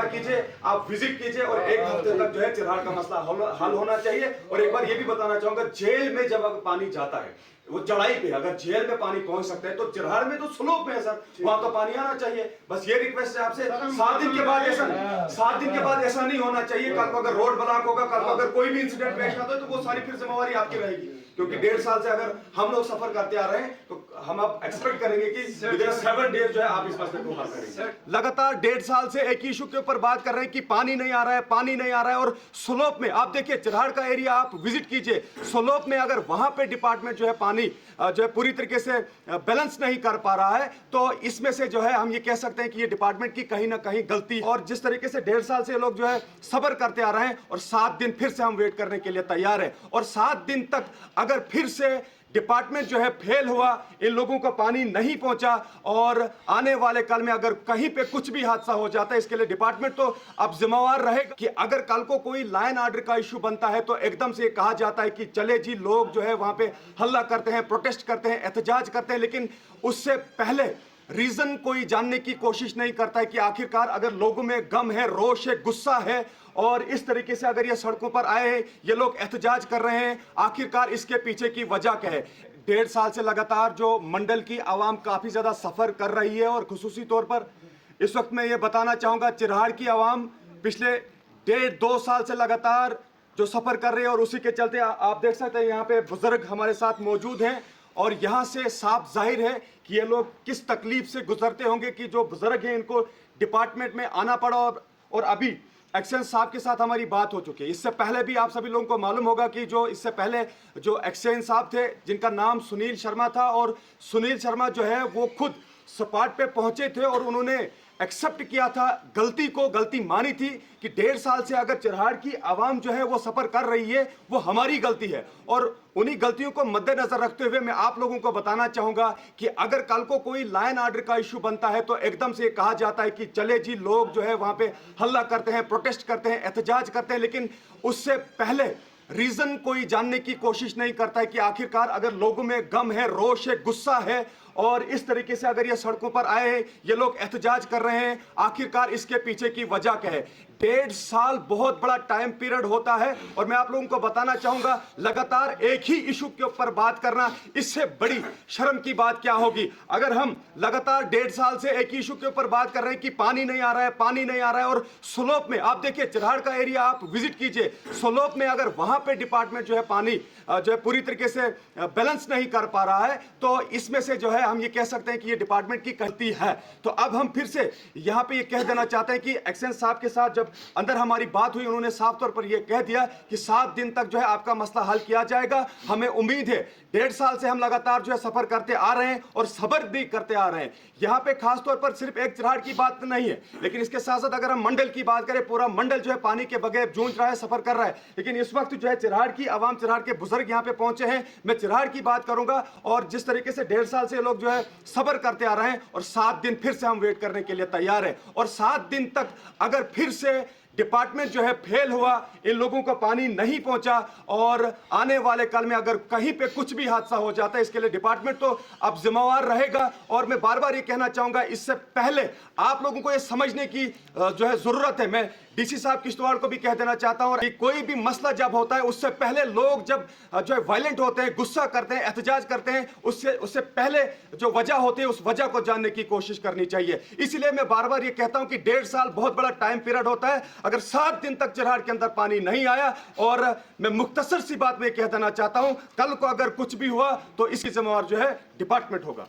कीजिए, आप विजिट कीजिए और एक हफ्ते तक जो है चिरहाड़ का मसला हल होना चाहिए। और एक बार ये भी बताना चाहूंगा, जेल में जब अगर पानी जाता है वो चढ़ाई पे, अगर जेल में पानी पहुंच सकता है तो चिरहाड़ में तो स्लोप में है सर, वहां तो पानी आना चाहिए। बस ये रिक्वेस्ट है आपसे, 7 दिन के बाद ऐसा नहीं होना चाहिए। कल को अगर रोड ब्लॉक होगा, कल को अगर कोई भी इंसिडेंट पेश आता है तो वो सारी फिर जिम्मेवारी आपकी रहेगी, क्योंकि 1.5 साल से अगर हम लोग सफर करते आ रहे हैं तो हम अब एक्सपेक्ट करेंगे कि विदिन 7 डेज जो है आप इस मसले को हल करेंगे। लगातार 1.5 साल से एक इशू के ऊपर बात कर रहे हैं कि पानी नहीं आ रहा है, पानी नहीं आ रहा है। और स्लोप में आप देखिए, चिरहाड़ का एरिया आप विजिट कीजिए, स्लोप में अगर वहां पे डिपार्टमेंट जो है पानी जो है पूरी तरीके से बैलेंस नहीं कर पा रहा है, तो इसमें से जो है हम ये कह सकते हैं कि ये डिपार्टमेंट की कहीं ना कहीं गलती। और जिस तरीके से 1.5 साल से लोग जो है सब्र करते आ रहे हैं, और 7 दिन फिर से हम वेट करने के लिए तैयार है। और 7 दिन तक अगर फिर से डिपार्टमेंट जो है फेल हुआ, इन लोगों को पानी नहीं पहुंचा, और आने वाले कल में अगर कहीं पे कुछ भी हादसा हो जाता है, इसके लिए डिपार्टमेंट तो अब जिम्मेवार रहेगा। कि अगर कल को कोई लाइन ऑर्डर का इश्यू बनता है तो एकदम से कहा जाता है कि चले जी, लोग जो है वहां पे हल्ला करते हैं, प्रोटेस्ट करते हैं, एहतजाज करते हैं, लेकिन उससे पहले रीजन कोई जानने की कोशिश नहीं करता है कि आखिरकार अगर लोगों में गम है, रोष है, गुस्सा है, और इस तरीके से अगर ये सड़कों पर आए हैं, ये लोग एहतजाज कर रहे हैं, आखिरकार इसके पीछे की वजह क्या है। 1.5 साल से लगातार जो मंडल की आवाम काफी ज्यादा सफर कर रही है, और खुसूसी तौर पर इस वक्त मैं ये बताना चाहूंगा, चिरहाड़ की आवाम पिछले 1.5-2 साल से लगातार जो सफर कर रहे हैं, और उसी के चलते आप देख सकते हैं यहाँ पे बुजुर्ग हमारे साथ मौजूद हैं, और यहां से साफ जाहिर है कि ये लोग किस तकलीफ से गुजरते होंगे कि जो बुजुर्ग हैं इनको डिपार्टमेंट में आना पड़ा। और अभी एक्सचेंज साहब के साथ हमारी बात हो चुकी है। इससे पहले भी आप सभी लोगों को मालूम होगा कि जो इससे पहले जो एक्सचेंज साहब थे, जिनका नाम सुनील शर्मा था, और सुनील शर्मा जो है वो खुद स्पॉट पे पहुंचे थे और उन्होंने एक्सेप्ट किया था, गलती मानी थी कि 1.5 साल से अगर चिरहाड़ की आवाम जो है वो सफर कर रही है, वो हमारी गलती है। और उन्हीं गलतियों को मद्देनजर रखते हुए मैं आप लोगों को बताना चाहूंगा कि अगर कल को कोई लाइन ऑर्डर का इश्यू बनता है तो एकदम से कहा जाता है कि चले जी, लोग जो है वहां पे हल्ला करते हैं, प्रोटेस्ट करते हैं, एहतजाज करते हैं, लेकिन उससे पहले रीजन कोई जानने की कोशिश नहीं करता है कि आखिरकार अगर लोगों में गम है, रोष है, गुस्सा है, और इस तरीके से अगर ये सड़कों पर आए हैं, ये लोग एहतजाज कर रहे हैं, आखिरकार इसके पीछे की वजह क्या है। 1.5 साल बहुत बड़ा टाइम पीरियड होता है, और मैं आप लोगों को बताना चाहूंगा, लगातार एक ही इशू के ऊपर बात करना, इससे बड़ी शर्म की बात क्या होगी। अगर हम लगातार 1.5 साल से एक ही इशू के ऊपर बात कर रहे हैं कि पानी नहीं आ रहा है, पानी नहीं आ रहा है, और स्लोप में आप देखिए, चिरहाड़ का एरिया आप विजिट कीजिए, स्लोप में अगर वहां पे डिपार्टमेंट जो है पानी जो है पूरी तरीके से बैलेंस नहीं कर पा रहा है, तो इसमें से जो है हम ये कह सकते हैं कि ये डिपार्टमेंट की गलती है। तो अब हम फिर से यहाँ पे ये कह देना चाहते हैं कि एक्सचेंज साहब के साथ जब अंदर हमारी बात हुई, उन्होंने साफ तौर पर यह कह दिया कि 7 दिन तक जो है आपका मसला हल किया जाएगा। हमें उम्मीद है, 1.5 साल से हम लगातार जो है सफर करते आ रहे हैं और सब्र भी करते आ रहे हैं। यहाँ पे खास तौर पर सिर्फ एक चिरहाड़ की बात नहीं है, लेकिन इसके साथ साथ अगर हम मंडल की बात करें, पूरा मंडल जो है पानी के बगैर जूझ रहा है, सफर कर रहा है। लेकिन इस वक्त जो है चिरहाड़ की आवाम, चिरहाड़ के बुजुर्ग यहाँ पे पहुंचे हैं। मैं चिरहाड़ की बात करूंगा, और जिस तरीके से 1.5 साल से लोग जो है सब्र करते आ रहे हैं, और 7 दिन फिर से हम वेट करने के लिए तैयार है। और 7 दिन तक अगर फिर से डिपार्टमेंट जो है फेल हुआ, इन लोगों को पानी नहीं पहुंचा, और आने वाले कल में अगर कहीं पे कुछ भी हादसा हो जाता है, इसके लिए डिपार्टमेंट तो अब जिम्मेवार रहेगा। और मैं बार बार ये कहना चाहूंगा, इससे पहले आप लोगों को ये समझने की जो है जरूरत है। मैं डीसी साहब किश्तवाड़ को भी कह देना चाहता हूं कि कोई भी मसला जब होता है, उससे पहले लोग जब जो है वायलेंट होते हैं, गुस्सा करते हैं, एहतजाज करते हैं, उससे पहले जो वजह होती है, उस वजह को जानने की कोशिश करनी चाहिए। इसलिए मैं बार बार ये कहता हूं कि 1.5 साल बहुत बड़ा टाइम पीरियड होता है। अगर 7 दिन तक चिरहाड़ के अंदर पानी नहीं आया, और मैं मुख्तसर सी बात में कह देना चाहता हूं, कल को अगर कुछ भी हुआ तो इसकी जिम्मेवार जो है डिपार्टमेंट होगा।